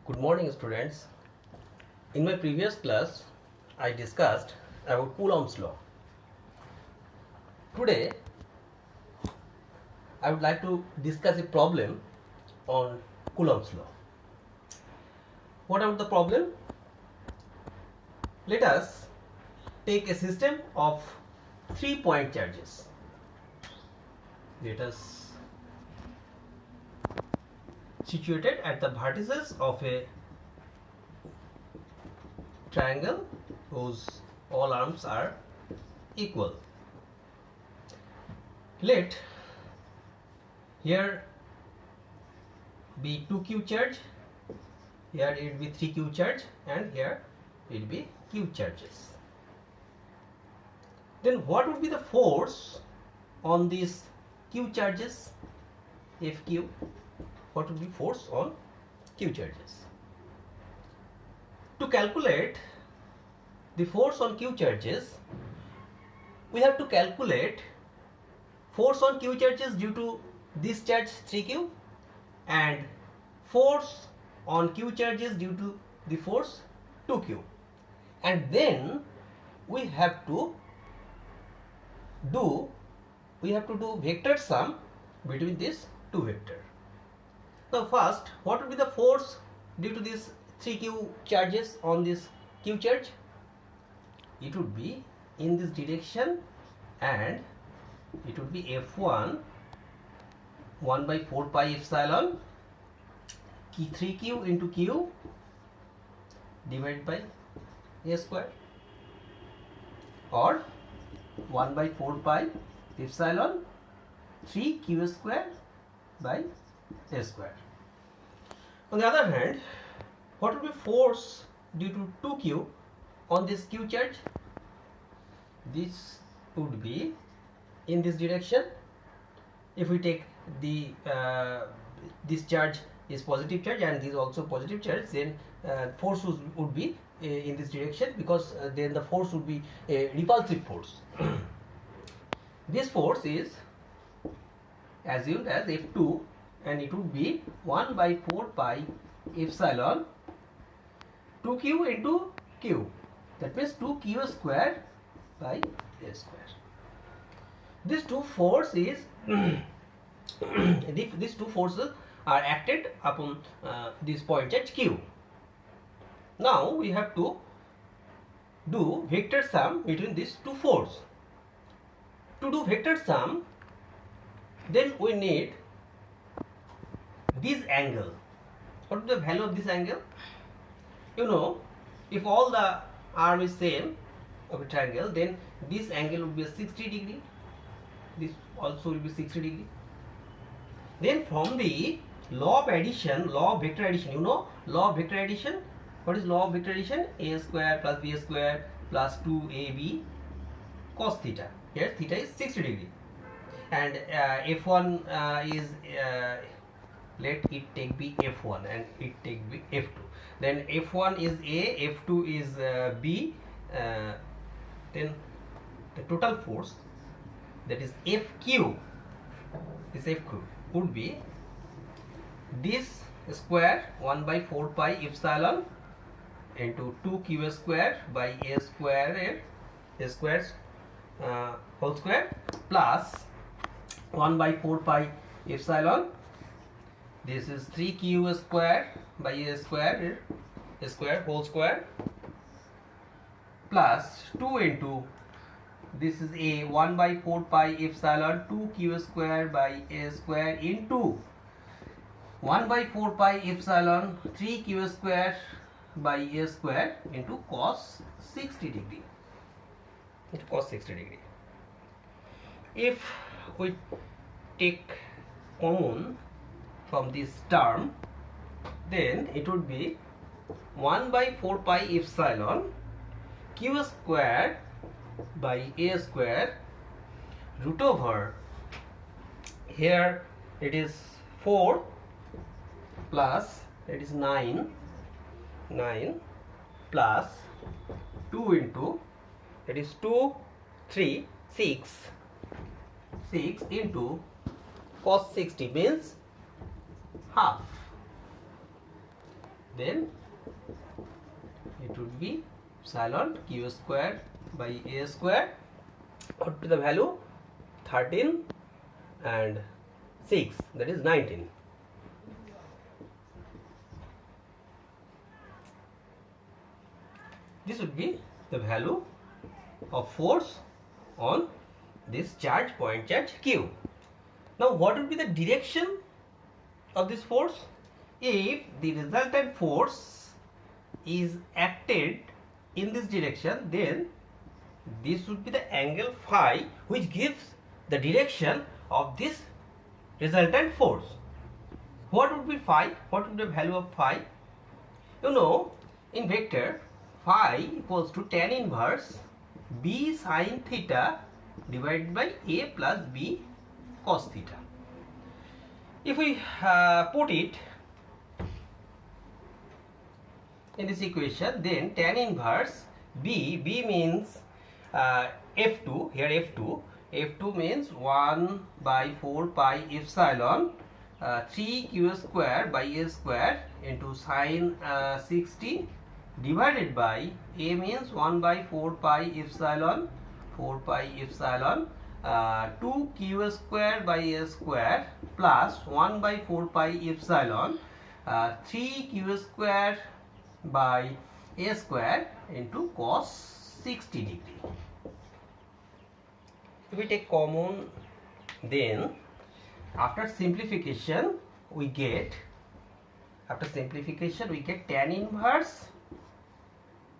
Good morning, students. In my previous class, I discussed about Coulomb's law. Today, I would like to discuss a problem on Coulomb's law. What about the problem? Let us take a system of 3-point charges. Let us situated at the vertices of a triangle whose all arms are equal. Let here be 2q charge, here it be 3q charge, and here it be q charges. Then what would be the force on these q charges? Fq. What would be force on q charges? To calculate the force on q charges, we have to calculate force on q charges due to this charge 3q and force on q charges due to the force 2q, and then we have to do vector sum between these two vectors. Now first, what would be the force due to these 3q charges on this q charge? It would be in this direction, and it would be F1 1 by 4 pi epsilon 3q into q divided by a square, or 1 by 4 pi epsilon 3q square by a square. On the other hand, what would be force due to 2q on this q charge? This would be in this direction. If we take the this charge is positive charge and this is also positive charge, then force would be in this direction, because then the force would be a repulsive force. This force is assumed as F2, and it would be 1 by 4 pi epsilon 2q into q, that means 2q square by a square. These two forces these two forces are acted upon this point charge q. Now we have to do vector sum between these two forces. To do vector sum, then we need this angle. What is the value of this angle? You know, if all the arm is same of a triangle, then this angle will be a 60 degree. This also will be 60 degree. Then from the law of addition, law of vector addition, you know law of vector addition. What is law of vector addition? A square plus b square plus 2ab cos theta. Here theta is 60 degree, and f1 is let it take be f1 and it take be f2. Then f1 is a, f2 is b. Then the total force, that is fq, this fq would be this square 1 by 4 pi epsilon into 2q square by a square whole square plus 1 by 4 pi epsilon, this is 3q square by a square whole square plus 2 into this is a 1 by 4 pi epsilon 2q square by a square into 1 by 4 pi epsilon 3q square by a square into cos 60 degree. If we take common from this term, then it would be 1 by 4 pi epsilon q square by a square root over, here it is 4 plus it is 9 plus 2 into, that is 2 3 6 into cos 60 means half. then it would be epsilon q square by a square, up to the value 13 and 6, that is 19. This would be the value of force on this charge, point charge q. Now what would be the direction of this force? If the resultant force is acted in this direction, then this would be the angle phi, which gives the direction of this resultant force. What would be phi? What would be the value of phi? You know, in vector, phi equals to tan inverse b sin theta divided by a plus b cos theta. If we put it in this equation, then tan inverse b means f2, here f2 means 1 by 4 pi epsilon 3q square by a square into sin 60 divided by a means 1 by 4 pi epsilon 2q square by a square plus 1 by 4 pi epsilon 3q square by a square into cos 60 degree. If we take common, then after simplification we get tan inverse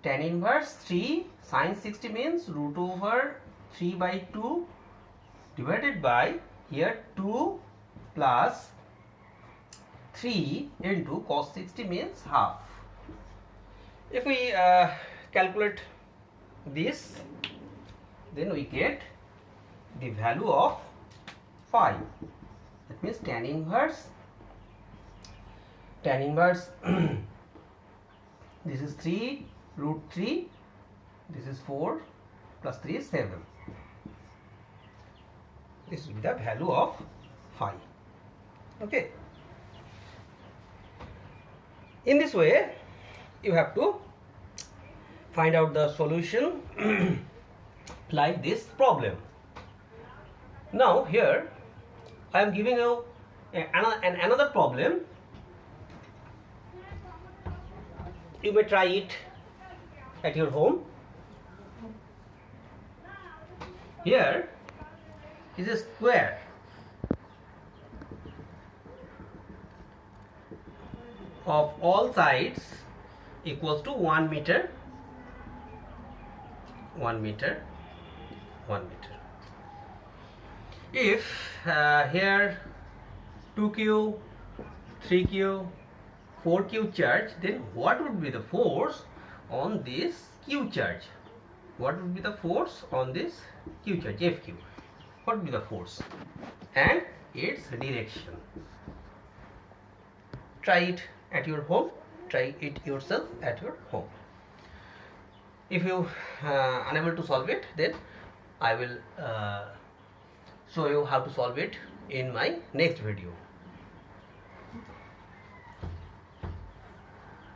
3 sin 60 means root over 3 by 2 divided by here 2 plus 3 into cos 60 means half. If we calculate this, then we get the value of phi. That means tan inverse this is 3 root 3, this is 4 plus 3 is 7. This will be the value of phi. Okay. In this way, you have to find out the solution like this problem. Now here I am giving you another problem. You may try it at your home. Here is a square of all sides equals to 1 meter. If here 2q, 3q, 4q charge, then what would be the force on this q charge? What would be the force on this q charge, fq? What would be the force and its direction? Try it at your home. Try it yourself at your home. If you unable to solve it, then I will show you how to solve it in my next video.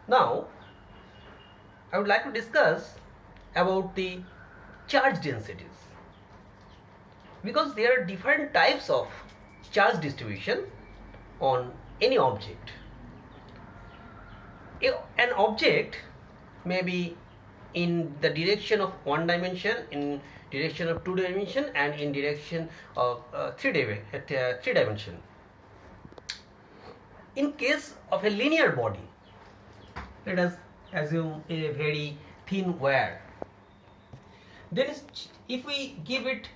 Now I would like to discuss about the charge densities, because there are different types of charge distribution on any object. An object may be in the direction of one dimension, in direction of two dimension, and in direction of three dimension. In case of a linear body, let us assume a very thin wire. Then if we give it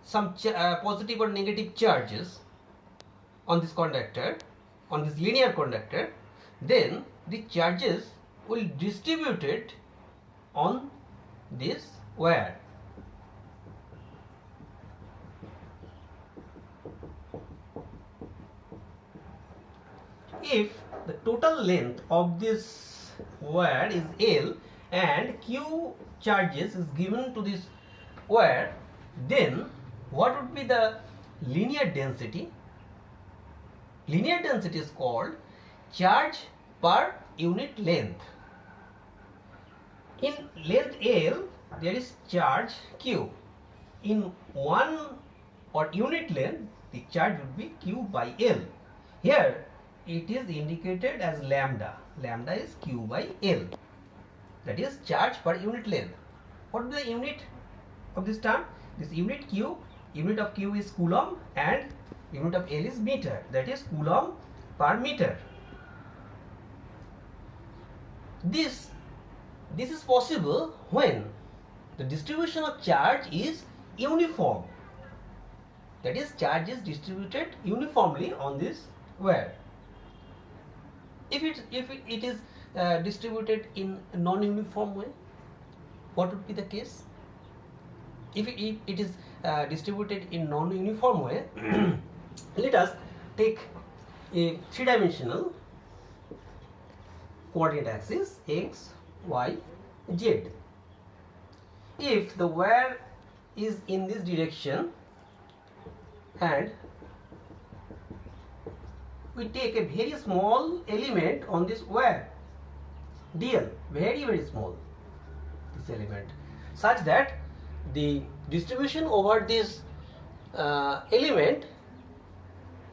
some positive or negative charges on this conductor, on this linear conductor, then the charges will distribute it on this wire. If the total length of this wire is L and Q charges is given to this wire, then what would be the linear density? Linear density is called charge per unit length. In length L, there is charge Q. In one or unit length, the charge would be Q by L. Here, it is indicated as lambda. Lambda is Q by L. That is charge per unit length. What is the unit of this term? This unit Q, unit of Q is coulomb and unit of L is meter. That is coulomb per meter. This is possible when the distribution of charge is uniform. That is, charge is distributed uniformly on this wire. If it is distributed in a non-uniform way, what would be the case? If it is distributed in non-uniform way, let us take a three-dimensional coordinate axis x, y, z. If the wire is in this direction and we take a very small element on this wire, dl, very small, this element, such that the distribution over this element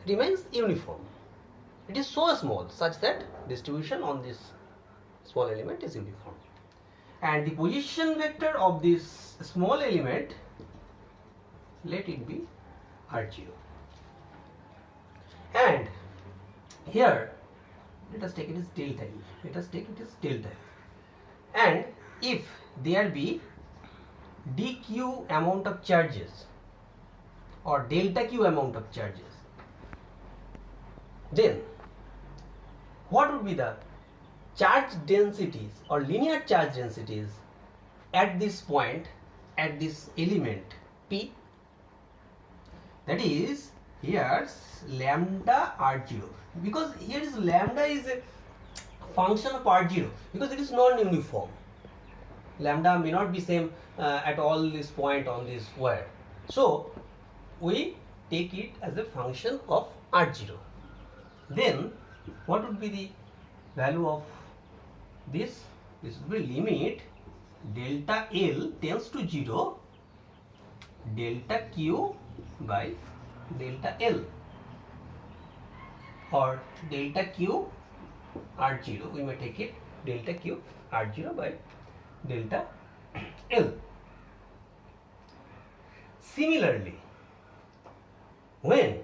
remains uniform. It is so small such that distribution on this small element is uniform, and the position vector of this small element, let it be R0. And here let us take it as delta E. Let us take it as delta E. And if there be dq amount of charges or delta q amount of charges, then what would be the charge densities or linear charge densities at this point, at this element P? That is, here's lambda R0, because here is lambda is a function of R0 because it is non-uniform. Lambda may not be same at all this point on this wire. So we take it as a function of R0. Then what would be the value of this? This would be limit delta L tends to 0, delta Q by delta L, or delta Q R0. We may take it delta Q R0 by delta L. Similarly, when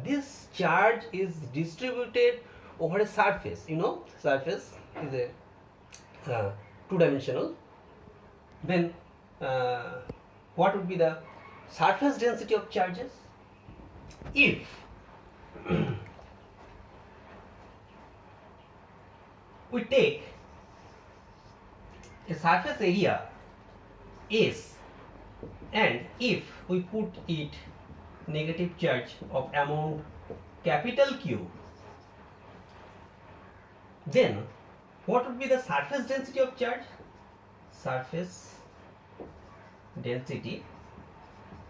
this charge is distributed over a surface, you know, surface is a two-dimensional, then what would be the surface density of charges? If we take a surface area S, and if we put it negative charge of amount capital Q, then what would be the surface density of charge? Surface density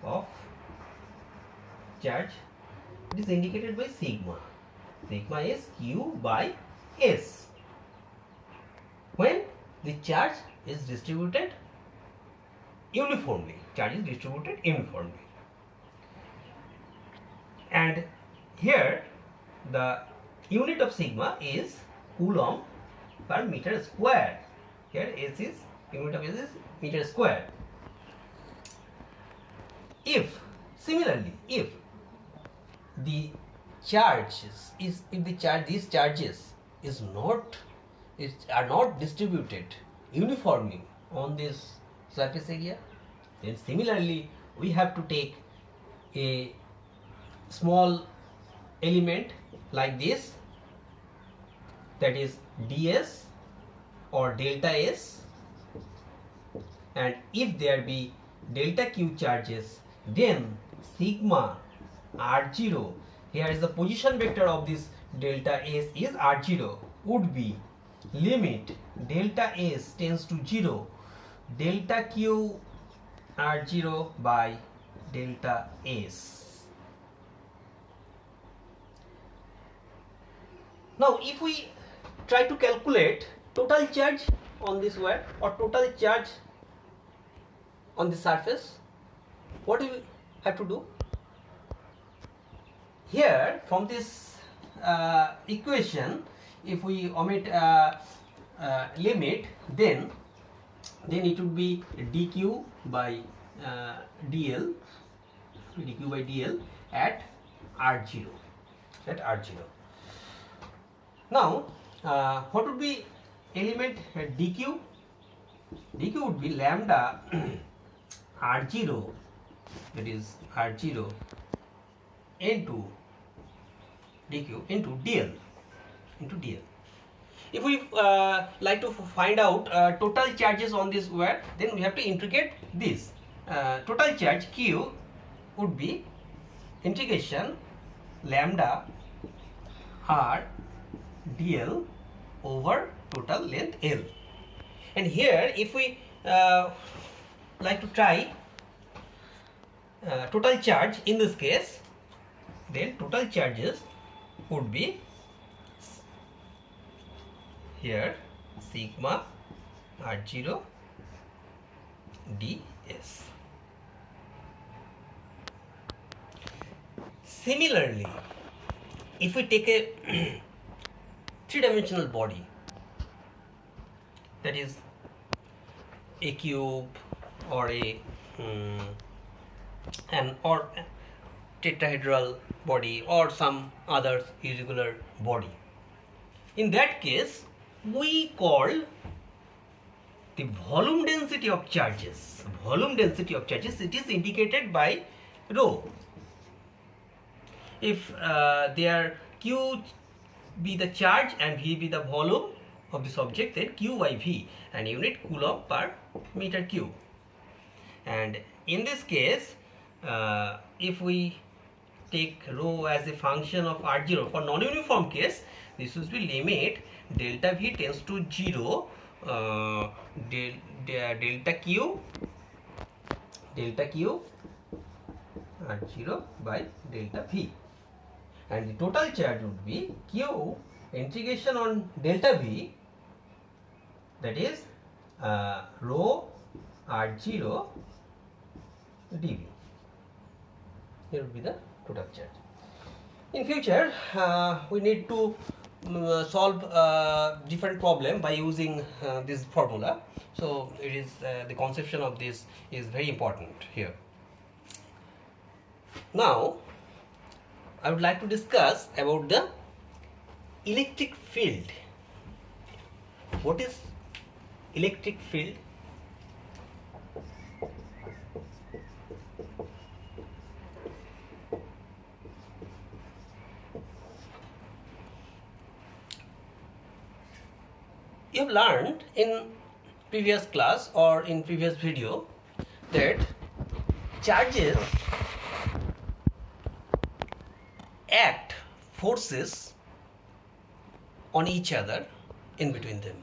of charge, it is indicated by sigma. Sigma is Q by S, when the charge is distributed uniformly. Charge is distributed uniformly. And here the unit of sigma is coulomb per meter square. Here S is, unit of S is meter square. If similarly, if the charges is, if the charge, these charges are not distributed uniformly on this surface area, then similarly we have to take a small element like this, that is ds or delta S, and if there be delta q charges, then sigma R0, here is the position vector of this delta S is R0, would be limit delta S tends to 0, delta q R0 by delta S. Now if we try to calculate total charge on this wire or total charge on the surface, what do you have to do? Here from this equation, if we omit limit, then it would be dq by dl at r0, Now what would be element dq? dq would be lambda r0, that is r0 into dq into dl. If we like to find out total charges on this wire, then we have to integrate this. Total charge q would be integration lambda r dl over total length L. And here if we like to try total charge in this case, then total charges would be here sigma r0 ds. Similarly, if we take a three-dimensional body, that is a cube or an tetrahedral body or some other irregular body, in that case we call the volume density of charges. It is indicated by rho. If their q be the charge and v be the volume of this object, then q by v, and unit coulomb per meter cube. And in this case, if we take rho as a function of r0 for non-uniform case, this will be limit delta v tends to 0, delta q r0 by delta v, and the total charge would be q integration on delta v, that is rho r0 dv. Here would be the total charge. In future, we need to solve different problem by using this formula. So it is the conception of this is very important here. Now I would like to discuss about the electric field. What is electric field? You have learned in previous class or in previous video that charges act forces on each other in between them.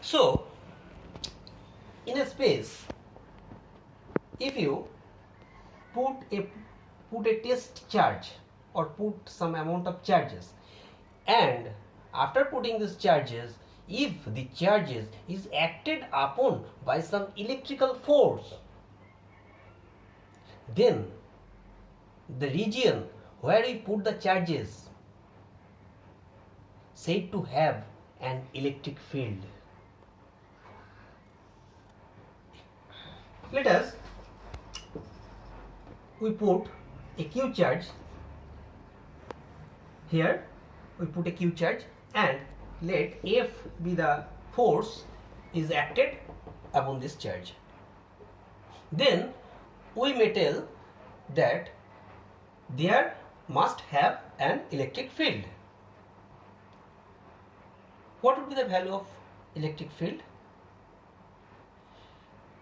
So in a space, if you put a test charge or put some amount of charges, and after putting these charges, if the charges is acted upon by some electrical force, then the region where we put the charges said to have an electric field. Let us we put a q charge here. We put a q charge and let F be the force is acted upon this charge. Then we may tell that there must have an electric field. What would be the value of electric field?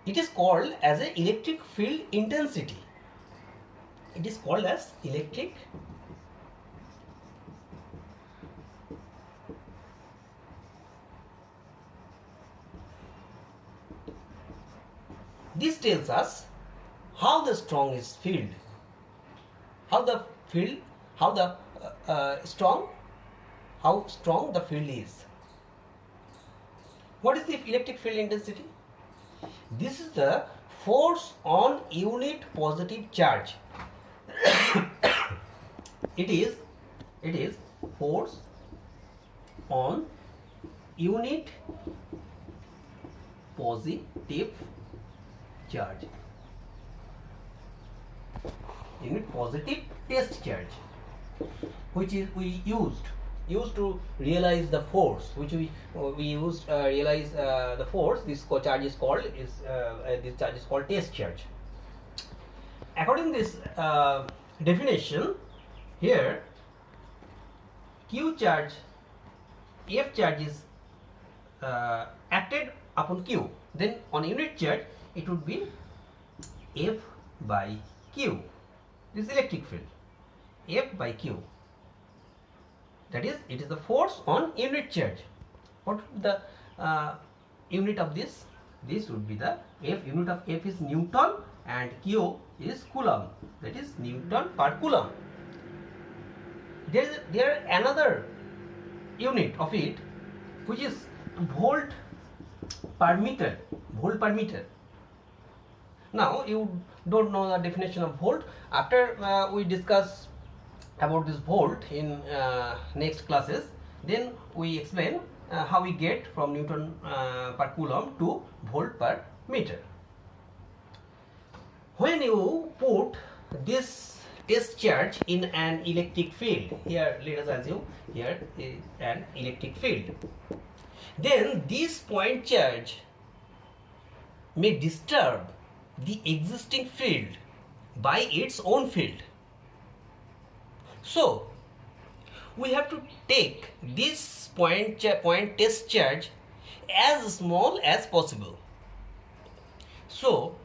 It is called as an electric field intensity. It is called as electric This tells us how the strong is field, how the strong how strong the field is. What is the electric field intensity? This is the force on unit positive charge. it is force on unit positive charge, unit positive test charge, which is we used to realize the force, which we used realize the force. This charge is called test charge. According to this definition, here Q charge, F charge is acted upon Q, then on unit charge it would be F by Q. This is electric field, F by Q. That is, it is the force on unit charge. What would the unit of this? This would be the F. Unit of F is Newton and Q is Coulomb. That is Newton per Coulomb. There another unit of it, which is volt per meter. Volt per meter. Now you don't know the definition of volt. After we discuss about this volt in next classes, then we explain how we get from Newton per Coulomb to volt per meter. When you put this test charge in an electric field, here let us assume here is an electric field, then this point charge may disturb the existing field by its own field. So we have to take this point test charge as small as possible. So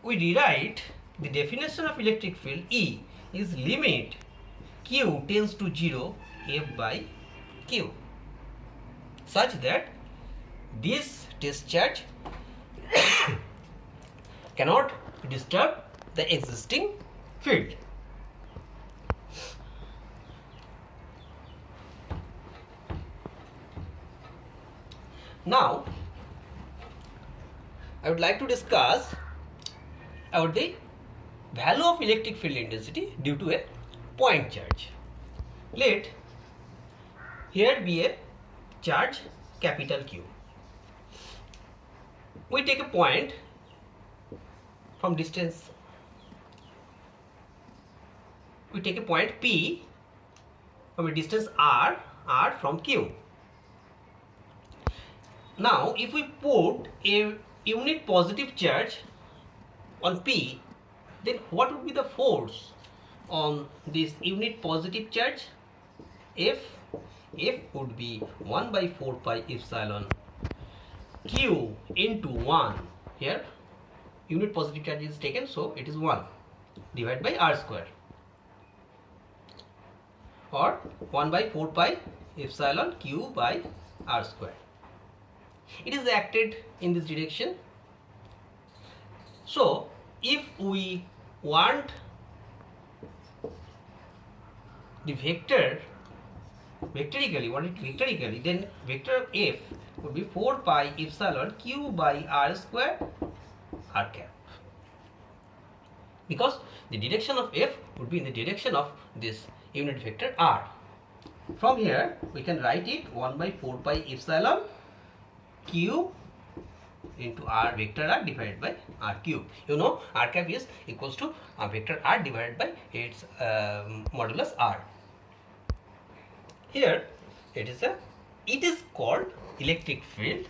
we rewrite the definition of electric field. E is limit Q tends to 0 F by Q, such that this test charge cannot disturb the existing field. Now I would like to discuss about the value of electric field intensity due to a point charge. Let here be a charge capital Q. We take a point from distance. We take a point P from a distance R from Q. Now if we put a unit positive charge on P, then what would be the force on this unit positive charge? F would be 1 by 4 pi epsilon Q into 1. Here unit positive charge is taken, so it is 1 divided by R square, or 1 by 4 pi epsilon Q by R square. It is acted in this direction. So if we want the vectorically, then vector F would be 4 pi epsilon Q by R square R cap, because the direction of F would be in the direction of this unit vector R. From here we can write it 1 by 4 pi epsilon Q into R vector R divided by R cube. You know R cap is equals to vector R divided by its modulus R. Here it is called electric field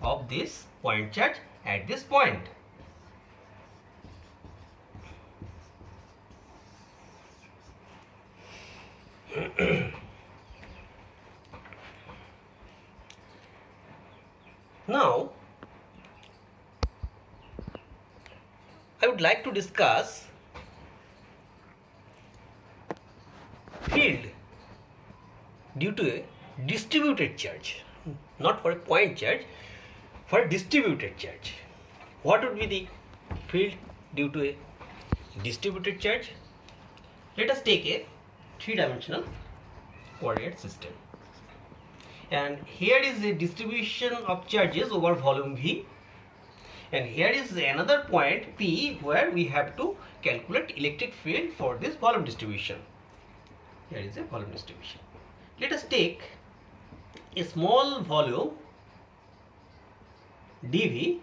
of this point charge at this point. Now I would like to discuss field due to a distributed charge, not for a point charge, for a distributed charge. What would be the field due to a distributed charge? Let us take a three-dimensional coordinate system. And here is a distribution of charges over volume V, and here is another point P where we have to calculate electric field for this volume distribution. Here is a volume distribution. Let us take a small volume dV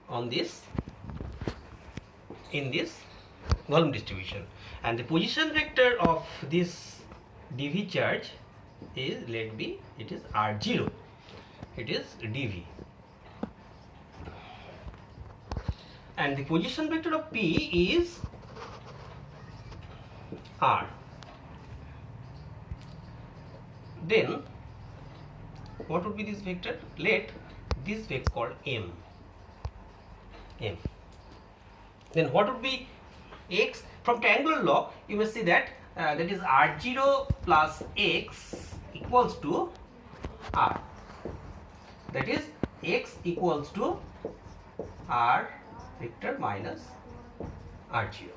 on this, in this volume distribution, and the position vector of this dV charge is, let be, it is R0, it is dV, and the position vector of P is R. Then what would be this vector? Let this vector called M. Then what would be X? From triangular law you may see that that is R0 plus X equals to R. That is X equals to R vector minus R0.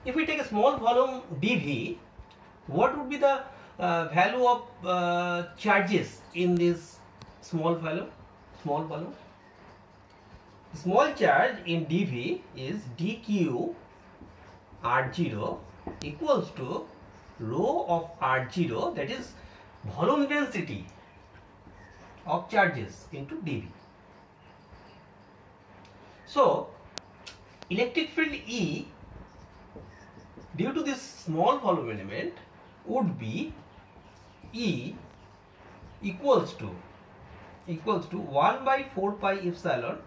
If we take a small volume dV, what would be the value of charges in this small volume? Small charge in dV is dq R0 equals to rho of R0, that is volume density of charges into dV. So electric field E due to this small volume element would be E equals to 1 by 4 pi epsilon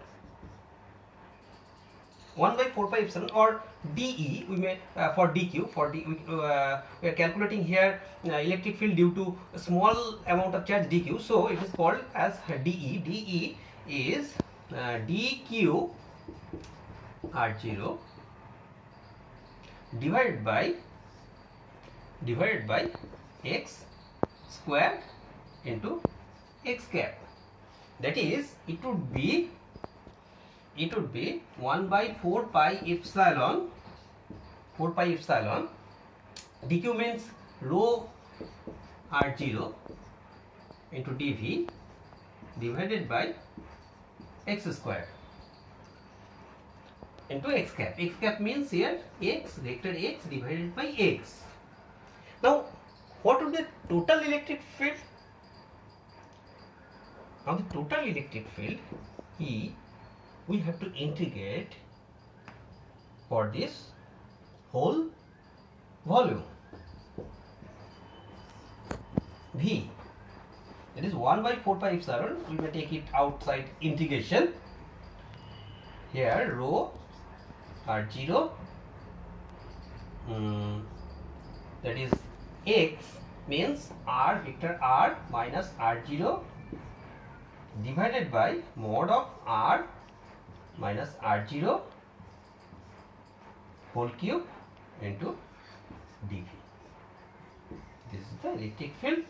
or dE. We may for dq, we are calculating here electric field due to a small amount of charge dq, so it is called as dE. dE is dq R0 divided by x square into x cap. That is, it would be 1 by 4 pi epsilon. dq means rho R0 into dV divided by x square into x cap. X cap means here x, vector x divided by x. Now what would be the total electric field? Now the total electric field E, we have to integrate for this whole volume V. It is 1 by 4 pi epsilon. We may take it outside integration. Here rho R0, that is x means R, vector R minus R0 divided by mod of R minus R0 whole cube into dV. This is the electric field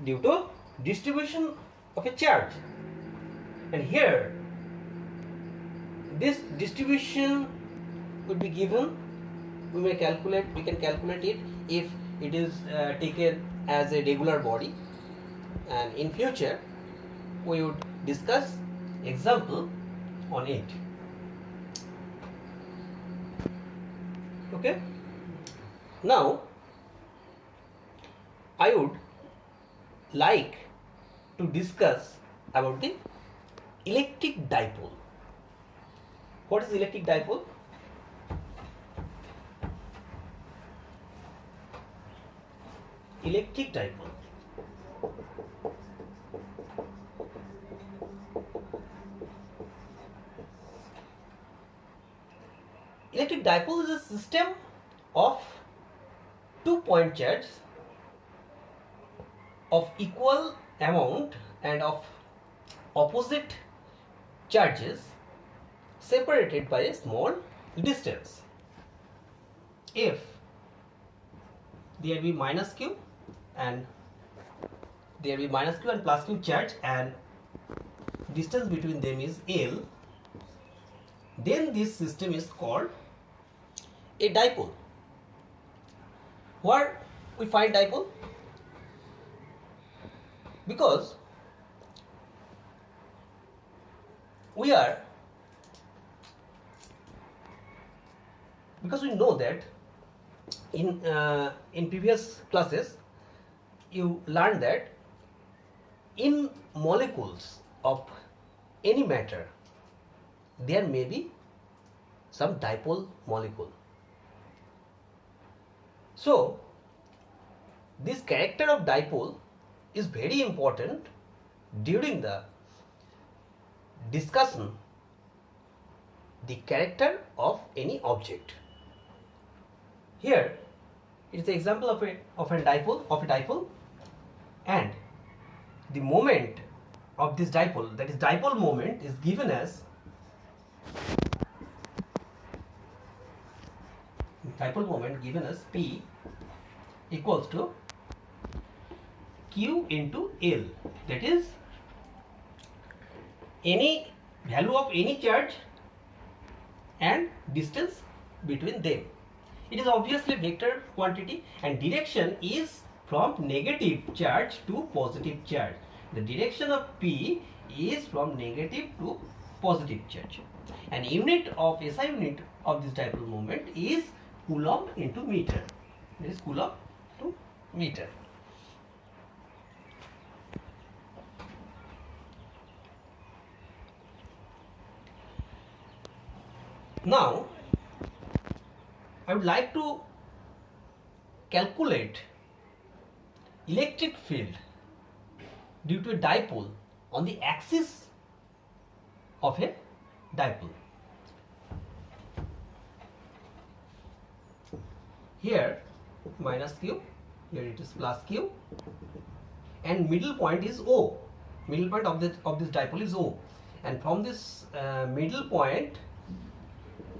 due to distribution of a charge, and here this distribution would be given. We can calculate it if it is taken as a regular body, and in future we would discuss example on it. Okay, now I would like to discuss about the electric dipole. What is electric dipole? Electric dipole. Electric dipole is a system of two point charges of equal amount and of opposite charges separated by a small distance. If there be minus q and plus q charge and distance between them is L, then this system is called a dipole. Where we find dipole? Because we know that in previous classes you learned that in molecules of any matter there may be some dipole molecule. So this character of dipole is very important during the discussion the character of any object. Here it is the example of a dipole, and the moment of this dipole, that is dipole moment, is given as P equals to Q into L, that is any value of any charge and distance between them. It is obviously vector quantity and direction is from negative charge to positive charge. The direction of P is from negative to positive charge. And unit of SI unit of this dipole moment is Coulomb into meter. That is Coulomb to meter. Now I would like to calculate electric field due to a dipole on the axis of a dipole. Here minus Q, here it is plus Q, and middle point is O. Middle point of this dipole is O, and from this middle point,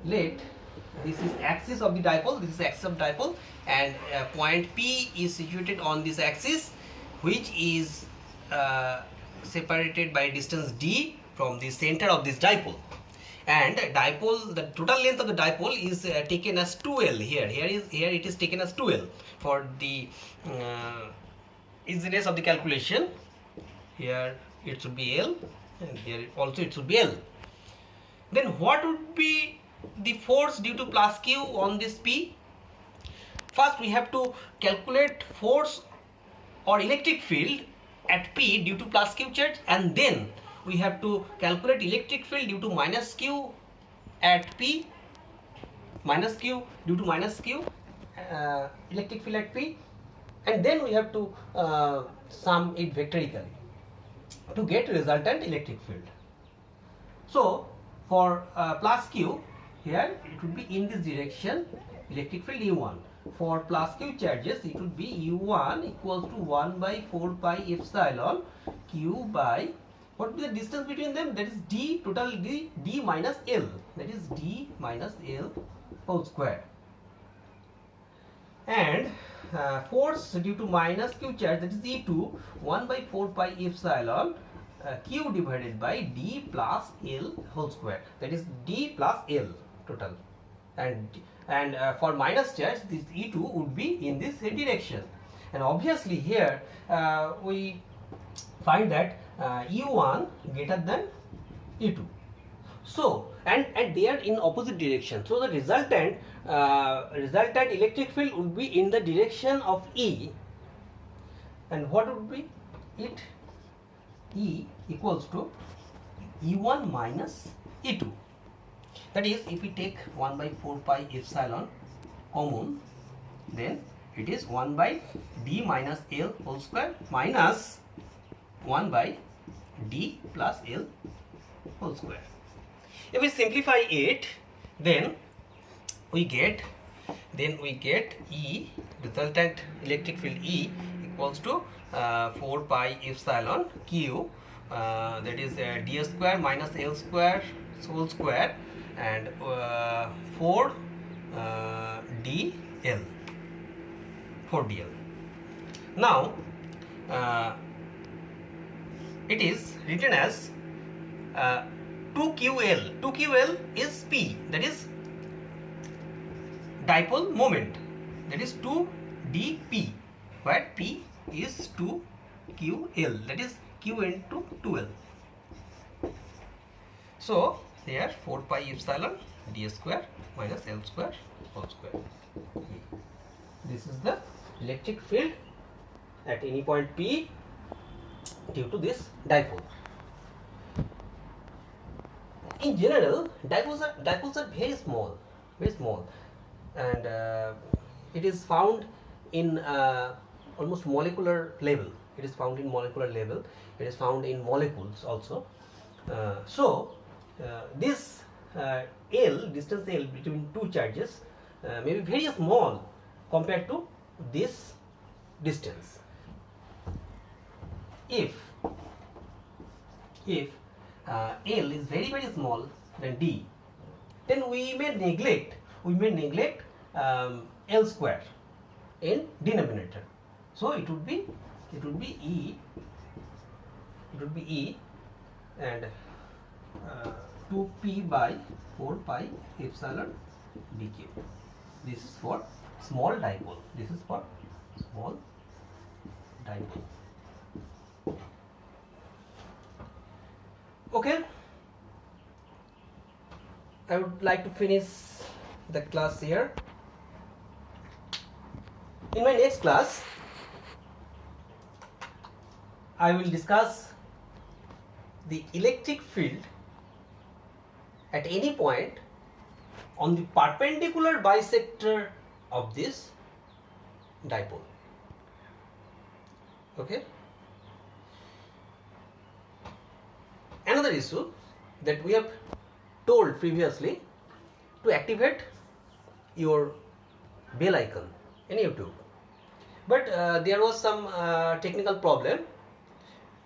let this is axis of the dipole, this is axis of dipole, and point P is situated on this axis, which is separated by distance d from the center of this dipole. And dipole, the total length of the dipole is taken as 2L. Here it is taken as 2L for the easiness of the calculation. Here it should be L, and here also it should be L. Then what would be the force due to plus Q on this P? First we have to calculate force or electric field at P due to plus Q charge, and then we have to calculate electric field due to minus Q at P, minus Q due to minus Q, electric field at P, and then we have to sum it vectorically to get resultant electric field. So for plus Q, here it would be in this direction, electric field U1. For plus Q charges, it would be U1 equals to 1 by 4 pi epsilon Q by, what would be the distance between them? That is D, total D minus L, that is D minus L whole square. And force due to minus Q charge, that is E2, 1 by 4 pi epsilon Q divided by D plus L whole square, that is D plus L total. And for minus charge, this E2 would be in this direction. And obviously here we find that U1 greater than E2. So and they are in opposite direction. So the resultant electric field would be in the direction of E. And what would be it? E equals to E1 minus E2. That is, if we take 1 by 4 pi epsilon common, then it is 1 by D minus L whole square minus 1 by D plus L whole square. If we simplify it, then we get E, resultant electric field E equals to 4 pi epsilon Q, that is D square minus L square whole square, and 4 dl. Now it is written as 2ql. 2ql is P, that is dipole moment, that is 2dp, where P is 2ql, that is q into 2l. So here 4 pi epsilon d square minus l square whole square. This is the electric field at any point P due to this dipole. In general, dipoles are very small, and it is found in almost molecular level. It is found in molecular level. It is found in molecules also. This distance L between two charges may be very small compared to this distance. If L is very small than D, then we may neglect L square in denominator. So it would be E and 2p by 4 pi epsilon dq. This is for small dipole. This is for small dipole. Okay, I would like to finish the class here. In my next class, I will discuss the electric field at any point on the perpendicular bisector of this dipole. Okay. Another issue that we have told previously, to activate your bell icon in YouTube, but there was some technical problem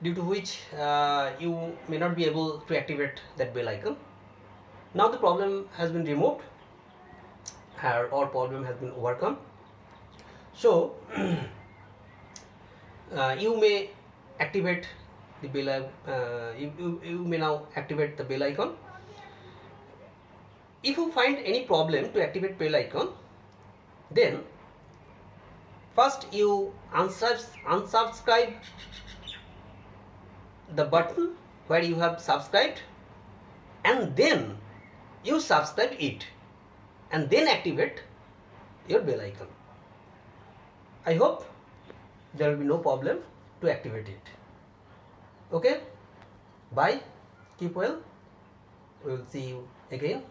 due to which you may not be able to activate that bell icon. Now the problem has been removed, or problem has been overcome. So you may activate the bell. You may now activate the bell icon. If you find any problem to activate bell icon, then first you unsubscribe the button where you have subscribed, and then you subscribe it, and then activate your bell icon. I hope there will be no problem to activate it. Okay, bye, keep well, we will see you again.